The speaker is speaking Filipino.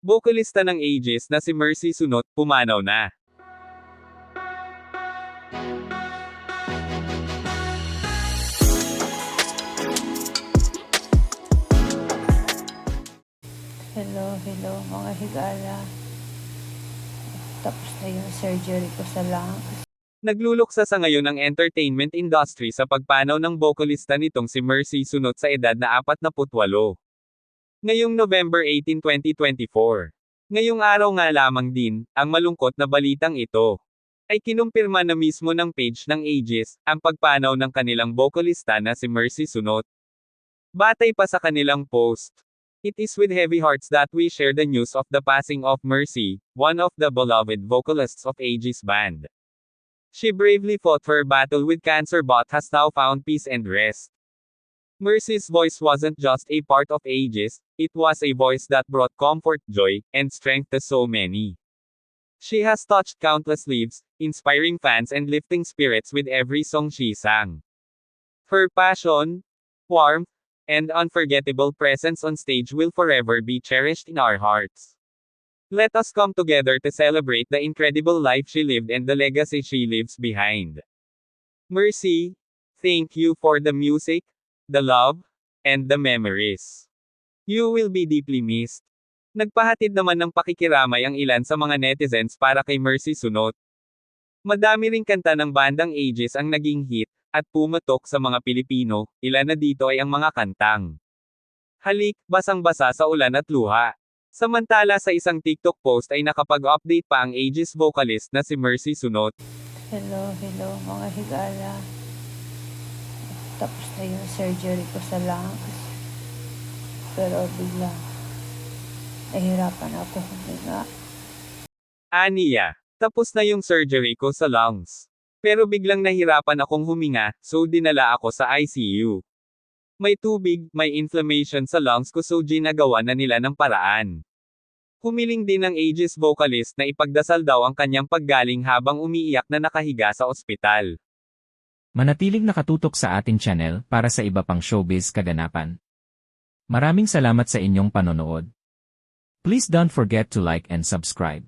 Bokalista ng Aegis na si Mercy Sunot, pumanaw na. Hello mga higala. Tapos na yung surgery ko sa lungs. Nagluluksa sa ngayon ang entertainment industry sa pagpanaw ng bokalista nitong si Mercy Sunot sa edad na 48. Ngayong November 18, 2024. Ngayong araw nga lamang din, ang malungkot na balitang ito ay kinumpirma na mismo ng page ng Aegis, ang pagpanaw ng kanilang bokalista na si Mercy Sunot. Batay pa sa kanilang post, "It is with heavy hearts that we share the news of the passing of Mercy, one of the beloved vocalists of Aegis band. She bravely fought her battle with cancer but has now found peace and rest. Mercy's voice wasn't just a part of Aegis, it was a voice that brought comfort, joy, and strength to so many. She has touched countless lives, inspiring fans and lifting spirits with every song she sang. Her passion, warmth, and unforgettable presence on stage will forever be cherished in our hearts. Let us come together to celebrate the incredible life she lived and the legacy she leaves behind. Mercy, thank you for the music, the love, and the memories. You will be deeply missed." Nagpahatid naman ng pakikiramay ang ilan sa mga netizens para kay Mercy Sunot. Madami ring kanta ng bandang Aegis ang naging hit, at pumatok sa mga Pilipino, ilan na dito ay ang mga kantang "Halik", "Basang-basa sa ulan at luha". Samantala sa isang TikTok post ay nakapag-update pa ang Aegis vocalist na si Mercy Sunot. Hello mga higala. Tapos na yung surgery ko sa lungs. Pero bigla, nahirapan ako huminga. Aniya, tapos na yung surgery ko sa lungs. Pero biglang nahirapan akong huminga, so dinala ako sa ICU. May tubig, may inflammation sa lungs ko so ginagawa na nila ng paraan. Humiling din ng Aegis vocalist na ipagdasal daw ang kanyang paggaling habang umiiyak na nakahiga sa ospital. Manatiling nakatutok sa ating channel para sa iba pang showbiz kaganapan. Maraming salamat sa inyong panonood. Please don't forget to like and subscribe.